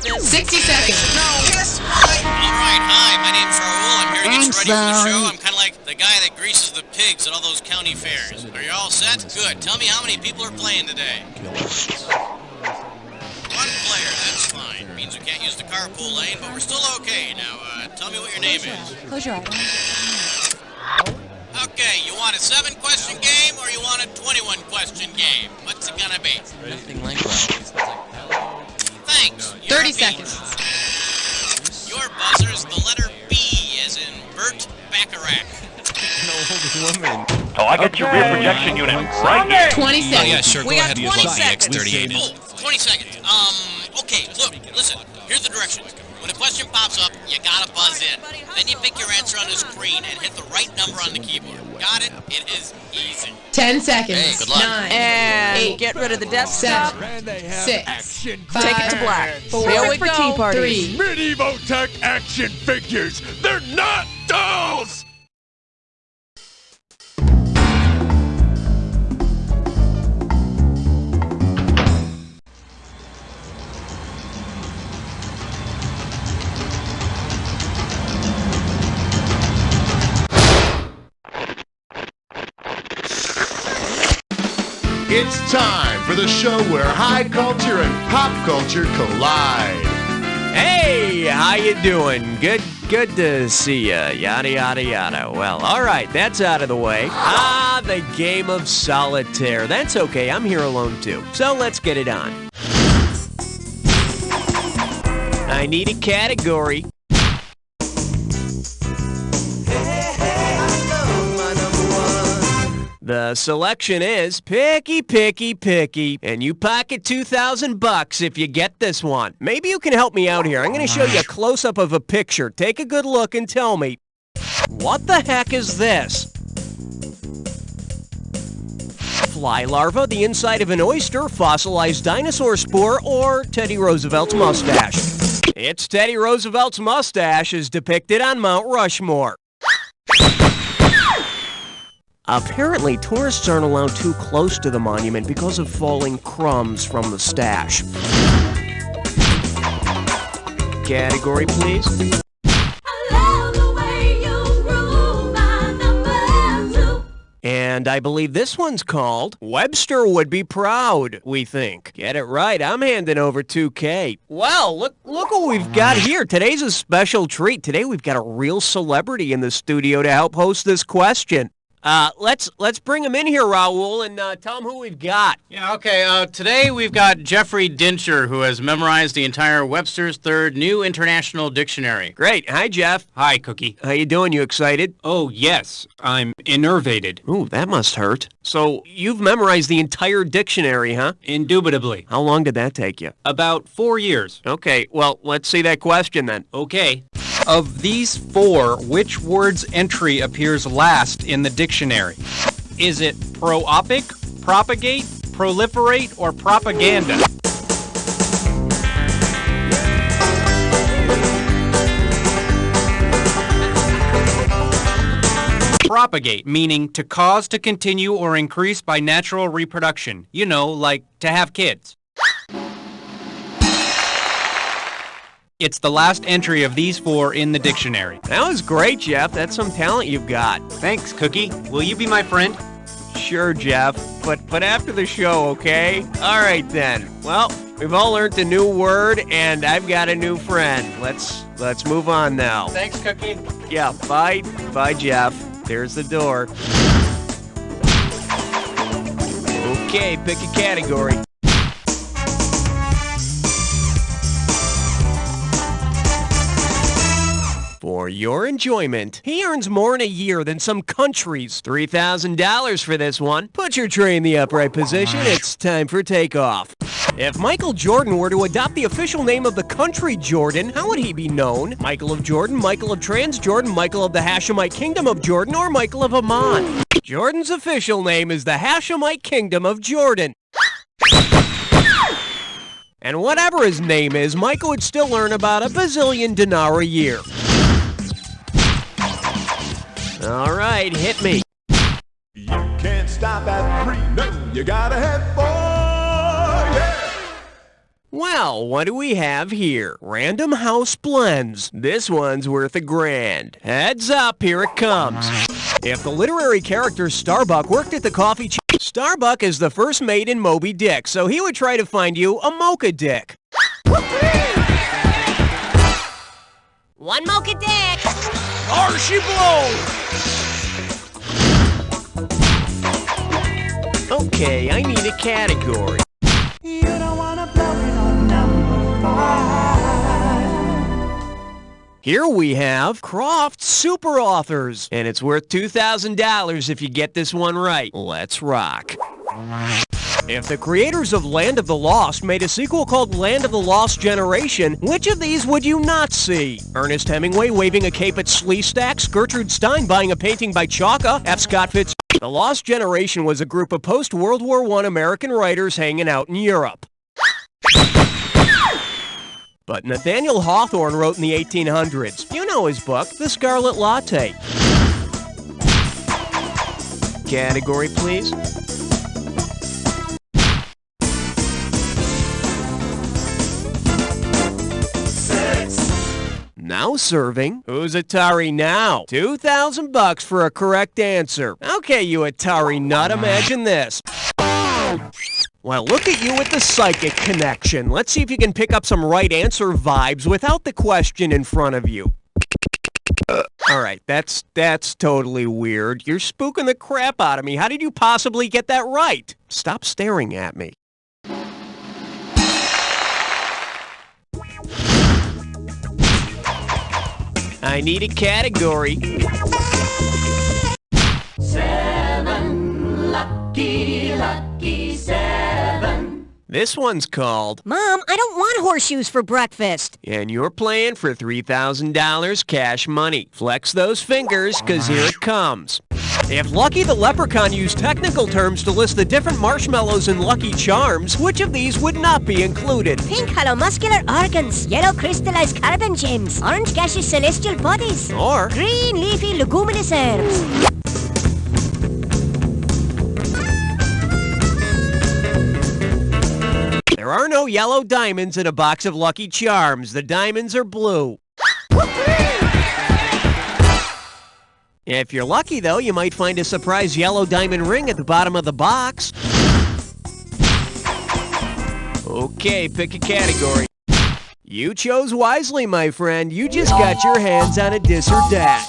this. 60 seconds. No. Yes. Alright, hi, my name's Raul. I'm here to get you ready for the show. I'm kind of like the guy that greases the pigs at all those county fairs. Are you all set? Good. Tell me how many people are playing today. One player, that's fine. Means we can't use the carpool lane, but we're still okay. Now, tell me what your name is. Close your eyes. Okay, you want a 7-question game or you want a 21-question game? What's it gonna be? Nothing like that. Thanks. 30 seconds. Your buzzer's the letter B, as in Bert Bacharach. An old woman. Oh, I got your rear projection unit right here. 20 seconds. Oh, yeah, sure. We Go got ahead. 20 What the seconds. X38 is. Oh, 20 seconds. Okay, look, listen. Here's the directions. When a question pops up, you gotta buzz in. Then you pick your answer on the screen and hit the right number on the keyboard. Got it? It is easy. 10 seconds. Hey, good luck. 9, And 8, get rid of the desktop. 7, 6, 5, Take it to black. 4, Here we go. 3. Medieval tech action figures. They're not dolls. It's time for the show where high culture and pop culture collide. Hey, how you doing? Good to see ya. Yada, yada, yada. Well, all right, that's out of the way. The game of solitaire. That's okay, I'm here alone too. So let's get it on. I need a category. The selection is picky, picky, picky, and you pocket $2,000 if you get this one. Maybe you can help me out here. I'm going to show you a close-up of a picture. Take a good look and tell me, what the heck is this? Fly larva, the inside of an oyster, fossilized dinosaur spore, or Teddy Roosevelt's mustache? It's Teddy Roosevelt's mustache as depicted on Mount Rushmore. Apparently, tourists aren't allowed too close to the monument because of falling crumbs from the stash. Category, please. And I believe this one's called Webster Would Be Proud, we think. Get it right, I'm handing over 2K. Well, look what we've got here. Today's a special treat. Today we've got a real celebrity in the studio to help host this question. Let's bring him in here, Raul, and tell him who we've got. Yeah, okay. Today we've got Jeffrey Dincher, who has memorized the entire Webster's Third New International Dictionary. Great. Hi, Jeff. Hi, Cookie. How you doing? You excited? Oh, yes. I'm enervated. Ooh, that must hurt. So, you've memorized the entire dictionary, huh? Indubitably. How long did that take you? About 4 years. Okay, well, let's see that question then. Okay. Of these four, which word's entry appears last in the dictionary? Is it pro-opic, propagate, proliferate, or propaganda? Propagate, meaning to cause to continue or increase by natural reproduction. You know, like to have kids. It's the last entry of these four in the dictionary. That was great, Jeff. That's some talent you've got. Thanks, Cookie. Will you be my friend? Sure, Jeff. But after the show, okay? All right, then. Well, we've all learned a new word, and I've got a new friend. Let's move on now. Thanks, Cookie. Yeah, bye, Jeff. There's the door. Okay, pick a category. For your enjoyment, he earns more in a year than some countries. $3,000 for this one. Put your tray in the upright position. It's time for takeoff. If Michael Jordan were to adopt the official name of the country Jordan, how would he be known? Michael of Jordan, Michael of Transjordan, Michael of the Hashemite Kingdom of Jordan, or Michael of Amman? Jordan's official name is the Hashemite Kingdom of Jordan. And whatever his name is, Michael would still earn about $1 bazillion a year. All right, hit me. You can't stop at 3, no, you gotta have 4, yeah! Well, what do we have here? Random House Blends. This one's worth $1,000. Heads up, here it comes. If the literary character Starbuck worked at the coffee chain, Starbuck is the first mate in Moby Dick, so he would try to find you a mocha dick. One mocha dick. Or she blows! Okay, I need a category. You don't wanna blow it on number 5. Here we have Croft Super Authors, and it's worth $2,000 if you get this one right. Let's rock. If the creators of Land of the Lost made a sequel called Land of the Lost Generation, which of these would you not see? Ernest Hemingway waving a cape at Sleestacks, Gertrude Stein buying a painting by Chaka, F. Scott Fitzgerald. The Lost Generation was a group of post-World War I American writers hanging out in Europe. But Nathaniel Hawthorne wrote in the 1800s. You know his book, The Scarlet Latte. Category, please. Now serving, who's Atari now? $2,000 for a correct answer. Okay, you Atari nut, imagine this. Well, look at you with the psychic connection. Let's see if you can pick up some right answer vibes without the question in front of you. All right, that's totally weird. You're spooking the crap out of me. How did you possibly get that right? Stop staring at me. I need a category. 7, lucky 7. This one's called... Mom, I don't want horseshoes for breakfast. And you're playing for $3,000 cash money. Flex those fingers, because here it comes. If Lucky the Leprechaun used technical terms to list the different marshmallows in Lucky Charms, which of these would not be included? Pink hollow muscular organs, yellow crystallized carbon gems, orange gaseous celestial bodies, Or... green leafy leguminous herbs. There are no yellow diamonds in a box of Lucky Charms. The diamonds are blue. If you're lucky, though, you might find a surprise yellow diamond ring at the bottom of the box. Okay, pick a category. You chose wisely, my friend. You just got your hands on a dis or dat.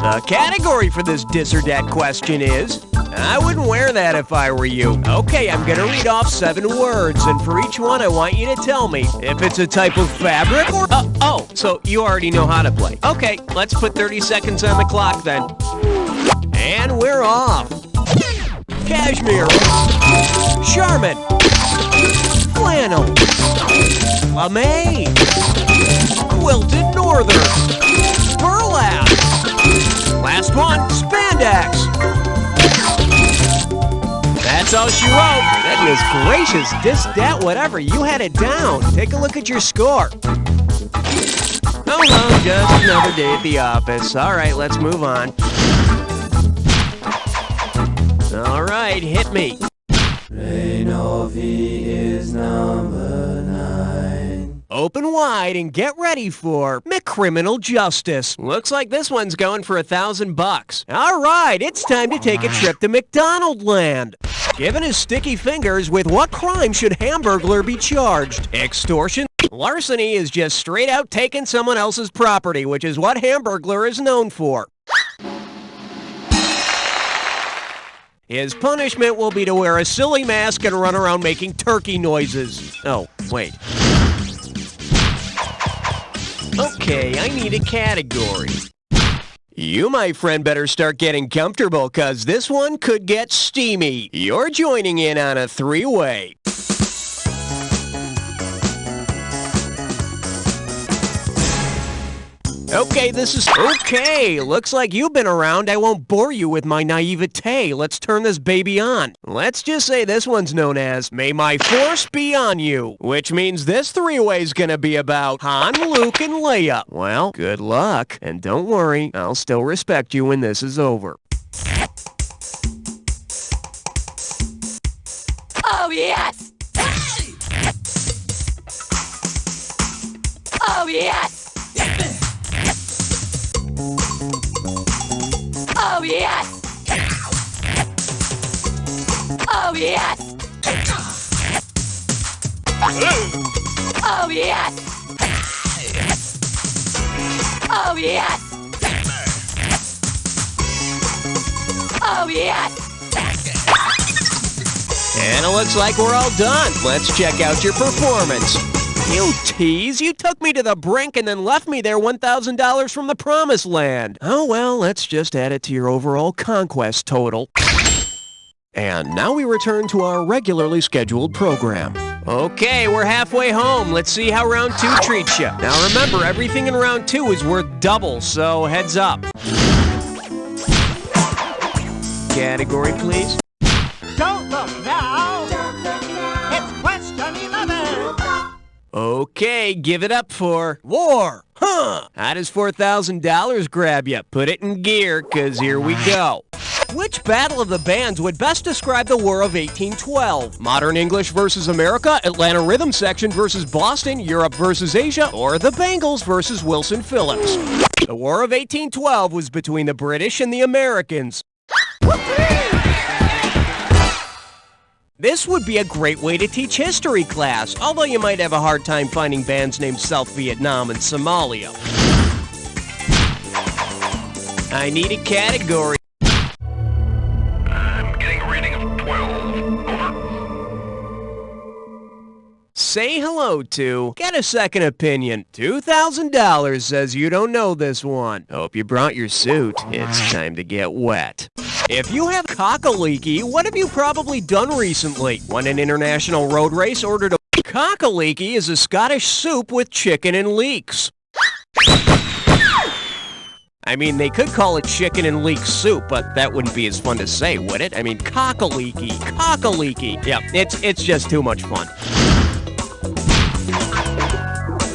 The category for this dis or dat question is... I wouldn't wear that if I were you. Okay, I'm gonna read off 7 words, and for each one I want you to tell me if it's a type of fabric or... oh, so you already know how to play. Okay, let's put 30 seconds on the clock then. And we're off. Cashmere. Charmin. Flannel. Lame. Quilted Northern. Burlap. Last one, spandex. That's all she wrote. Goodness gracious, dis, dat, whatever. You had it down. Take a look at your score. Oh well, just another day at the office. All right, let's move on. All right, hit me. Novi is number 9. Open wide and get ready for McCriminal Justice. Looks like this one's going for $1,000. All right, it's time to take a trip to McDonald Land. Given his sticky fingers, with what crime should Hamburglar be charged? Extortion? Larceny is just straight out taking someone else's property, which is what Hamburglar is known for. His punishment will be to wear a silly mask and run around making turkey noises. Oh, wait. Okay, I need a category. You, my friend, better start getting comfortable, cause this one could get steamy. You're joining in on a 3-way. Okay, this is... Okay, looks like you've been around. I won't bore you with my naivete. Let's turn this baby on. Let's just say this one's known as May My Force Be On You, which means this 3-way's gonna be about Han, Luke, and Leia. Well, good luck. And don't worry, I'll still respect you when this is over. Oh, yes! Oh, yes! Oh, yes! Oh, yes! Oh, yes! Oh, yes! Oh, yes! And it looks like we're all done. Let's check out your performance. You tease, you took me to the brink and then left me there $1,000 from the promised land. Oh well, let's just add it to your overall conquest total. And now we return to our regularly scheduled program. Okay, we're halfway home. Let's see how round 2 treats you. Now remember, everything in round 2 is worth double, so heads up. Category, please. Don't look now. It's question 11. Okay, give it up for war. Huh. How does $4,000 grab you? Put it in gear, 'cause here we go. Which battle of the bands would best describe the War of 1812? Modern English versus America, Atlanta Rhythm Section versus Boston, Europe versus Asia, or the Bengals versus Wilson Phillips? The War of 1812 was between the British and the Americans. This would be a great way to teach history class, although you might have a hard time finding bands named South Vietnam and Somalia. I need a category. I'm getting a reading of 12. Over. Say hello to Get a Second Opinion. $2,000 says you don't know this one. Hope you brought your suit. It's time to get wet. If you have cock-a-leaky, what have you probably done recently? Won an international road race, ordered a... Cock-a-leaky is a Scottish soup with chicken and leeks. I mean, they could call it chicken and leek soup, but that wouldn't be as fun to say, would it? I mean, cock-a-leaky, cock-a-leaky. Yeah, it's just too much fun.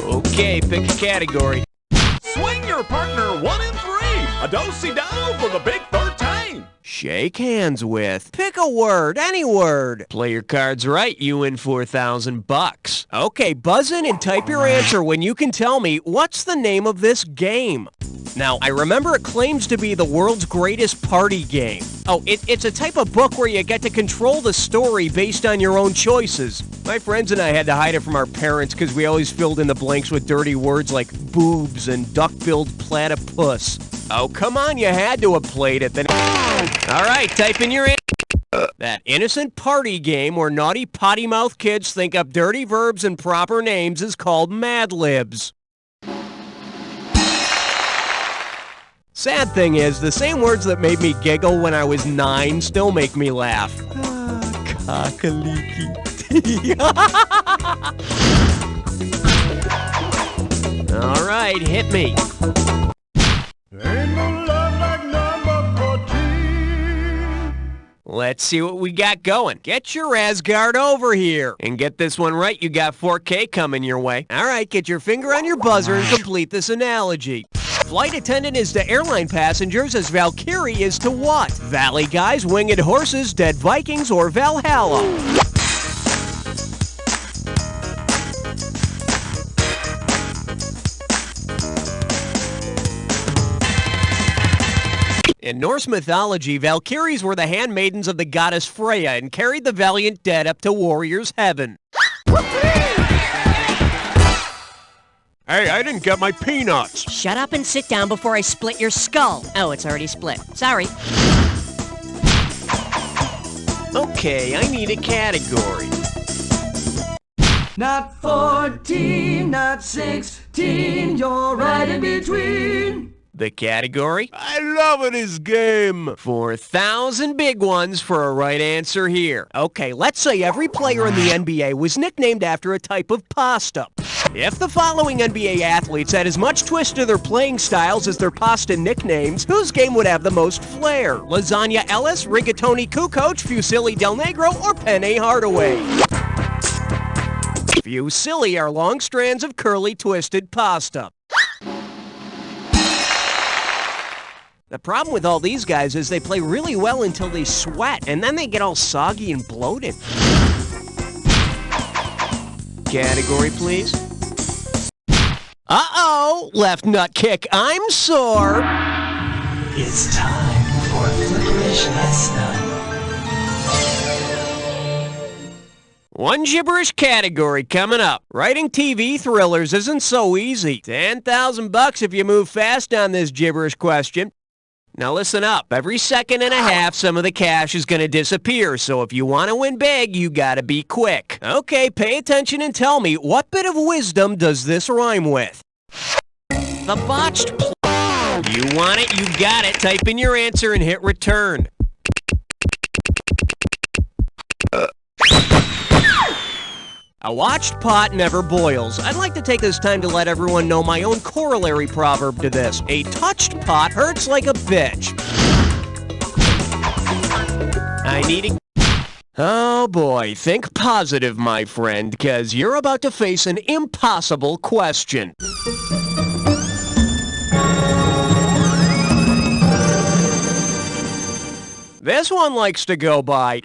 Okay, pick a category. Swing your partner 1 and 3. A do-si-do for the big 13. Shake hands with. Pick a word, any word. Play your cards right, you win $4,000. Okay, buzz in and type your answer when you can tell me what's the name of this game. Now, I remember it claims to be the world's greatest party game. Oh, it's a type of book where you get to control the story based on your own choices. My friends and I had to hide it from our parents because we always filled in the blanks with dirty words like boobs and duck-billed platypus. Oh, come on, you had to have played it then. All right, type in your answer. That innocent party game where naughty potty-mouthed kids think up dirty verbs and proper names is called Mad Libs. Sad thing is, the same words that made me giggle when I was 9 still make me laugh. Cock-a-leaky. All right, hit me. Ain't no love like number 14. Let's see what we got going. Get your Asgard over here. And get this one right, you got 4K coming your way. All right, get your finger on your buzzer and complete this analogy. Flight attendant is to airline passengers as Valkyrie is to what? Valley guys, winged horses, dead Vikings, or Valhalla? In Norse mythology, Valkyries were the handmaidens of the goddess Freya and carried the valiant dead up to warriors' heaven. Hey, I didn't get my peanuts. Shut up and sit down before I split your skull. Oh, it's already split. Sorry. Okay, I need a category. Not 14, not 16, you're right in between. The category? I love it, this game. 4,000 big ones for a right answer here. Okay, let's say every player in the NBA was nicknamed after a type of pasta. If the following NBA athletes had as much twist to their playing styles as their pasta nicknames, whose game would have the most flair? Lasagna Ellis, Rigatoni Kukoc, Fusilli Del Negro, or Penny Hardaway? Fusilli are long strands of curly twisted pasta. The problem with all these guys is they play really well until they sweat, and then they get all soggy and bloated. category, please. Uh-oh! Left nut kick, I'm sore! It's time for Flippish lesson. One gibberish category coming up. Writing TV thrillers isn't so easy. $10,000 if you move fast on this gibberish question. Now listen up. Every second and a half, some of the cash is going to disappear, so if you want to win big, you got to be quick. Okay, pay attention and tell me, what bit of wisdom does this rhyme with? The botched You want it, you got it. Type in your answer and hit return. A watched pot never boils. I'd like to take this time to let everyone know my own corollary proverb to this. A touched pot hurts like a bitch. I need a... Oh boy, think positive, my friend, because you're about to face an impossible question. This one likes to go by,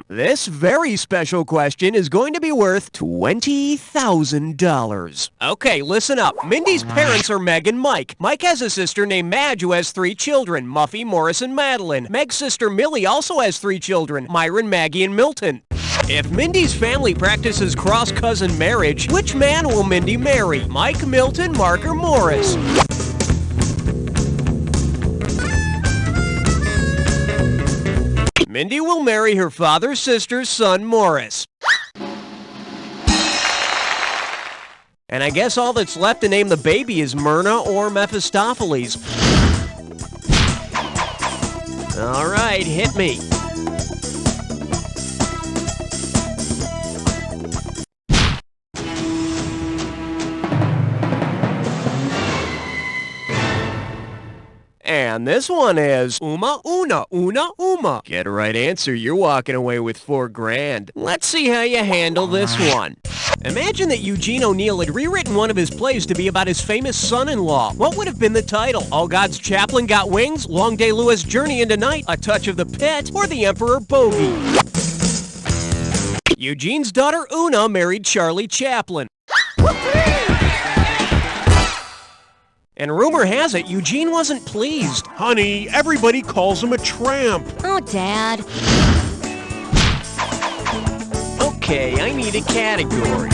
This very special question is going to be worth $20,000. Okay, listen up. Mindy's parents are Meg and Mike. Mike has a sister named Madge who has 3 children, Muffy, Morris, and Madeline. Meg's sister Millie also has 3 children, Myron, Maggie, and Milton. If Mindy's family practices cross-cousin marriage, which man will Mindy marry? Mike, Milton, Mark, or Morris? Mindy will marry her father's sister's son, Morris. And I guess all that's left to name the baby is Myrna or Mephistopheles. All right, hit me. And this one is Uma, Una, Una, Uma. Get a right answer, you're walking away with $4,000. Let's see how you handle this one. Imagine that Eugene O'Neill had rewritten one of his plays to be about his famous son-in-law. What would have been the title? All God's Chaplain Got Wings, Long Day Lewis' Journey into Night, A Touch of the Pit, or The Emperor Bogey? Eugene's daughter Una married Charlie Chaplin. And rumor has it, Eugene wasn't pleased. Honey, everybody calls him a tramp. Oh, Dad. Okay, I need a category.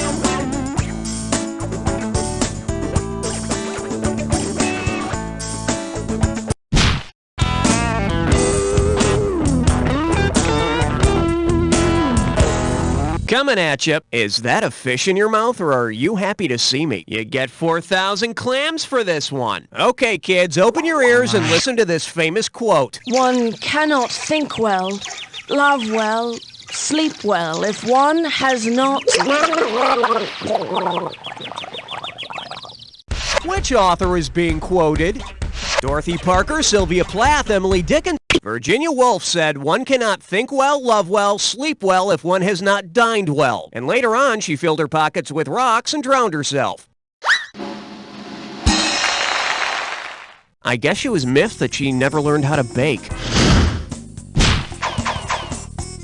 Coming at you. Is that a fish in your mouth, or are you happy to see me? You get 4,000 clams for this one. Okay, kids, open your ears and listen to this famous quote. One cannot think well, love well, sleep well if one has not... Which author is being quoted? Dorothy Parker, Sylvia Plath, Emily Dickinson. Virginia Woolf said, one cannot think well, love well, sleep well if one has not dined well. And later on, she filled her pockets with rocks and drowned herself. I guess she was miffed that she never learned how to bake.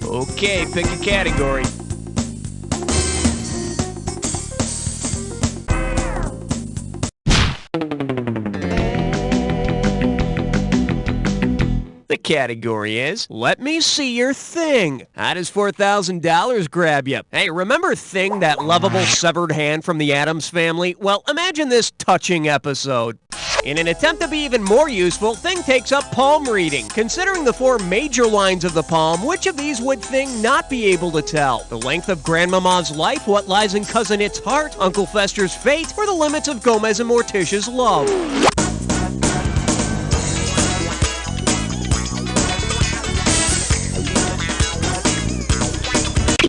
Okay, pick a category. The category is, let me see your thing. How does $4,000 grab you? Hey, remember Thing, that lovable severed hand from the Addams Family? Well, imagine this touching episode. In an attempt to be even more useful, Thing takes up palm reading. Considering the 4 major lines of the palm, which of these would Thing not be able to tell? The length of Grandmama's life, what lies in Cousin It's heart, Uncle Fester's fate, or the limits of Gomez and Morticia's love?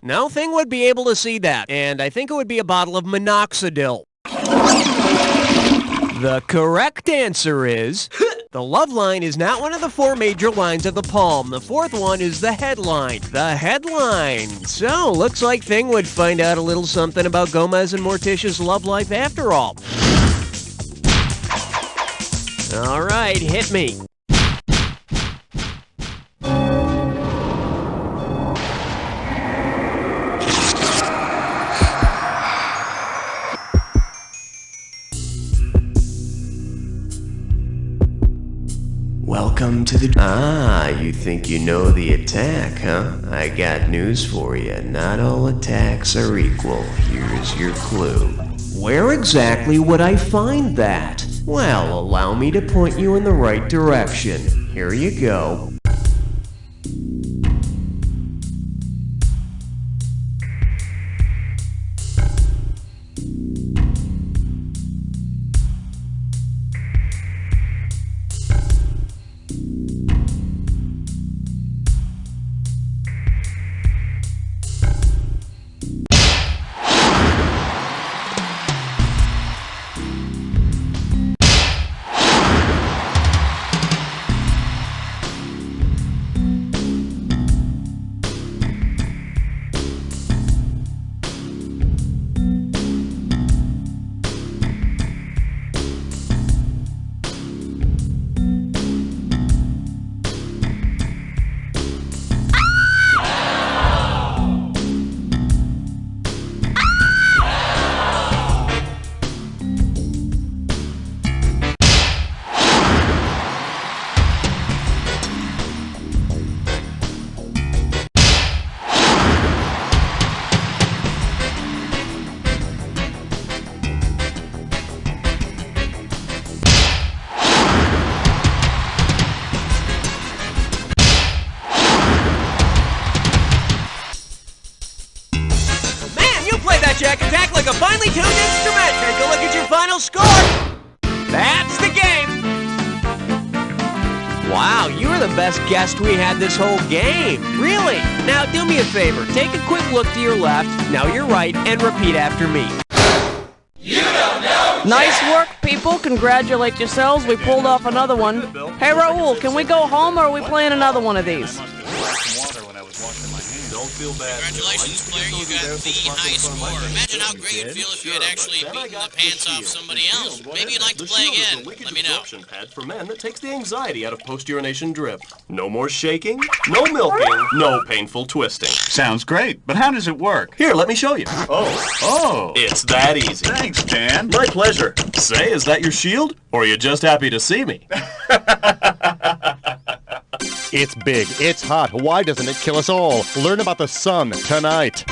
No Thing would be able to see that, and I think it would be a bottle of minoxidil. The correct answer is, the love line is not one of the 4 major lines of the palm. The 4th one is the headline. The headline. So, looks like Thing would find out a little something about Gomez and Morticia's love life after all. All right, hit me. Welcome to the... Ah, you think you know the attack, huh? I got news for you. Not all attacks are equal. Here's your clue. Where exactly would I find that? Well, allow me to point you in the right direction. Here you go. Jack attack like a finely tuned instrument. Take a look at your final score. That's the game. Wow, you were the best guest we had this whole game. Really? Now do me a favor. Take a quick look to your left, now your right, and repeat after me. You don't know. Nice work, people. Congratulate yourselves. We pulled off another one. Hey, Raul, can we go home or are we playing another one of these? Congratulations, player. You got the high score. Imagine how great you'd feel if you had actually beaten the pants off somebody else. Maybe you'd like to play again. Let me know. Pad for men that takes the anxiety out of post-urination drip. No more shaking, no milking, no painful twisting. Sounds great, but how does it work? Here, let me show you. Oh. It's that easy. Thanks, Dan. My pleasure. Say, is that your shield? Or are you just happy to see me? It's big, it's hot. Why doesn't it kill us all? Learn about the sun tonight.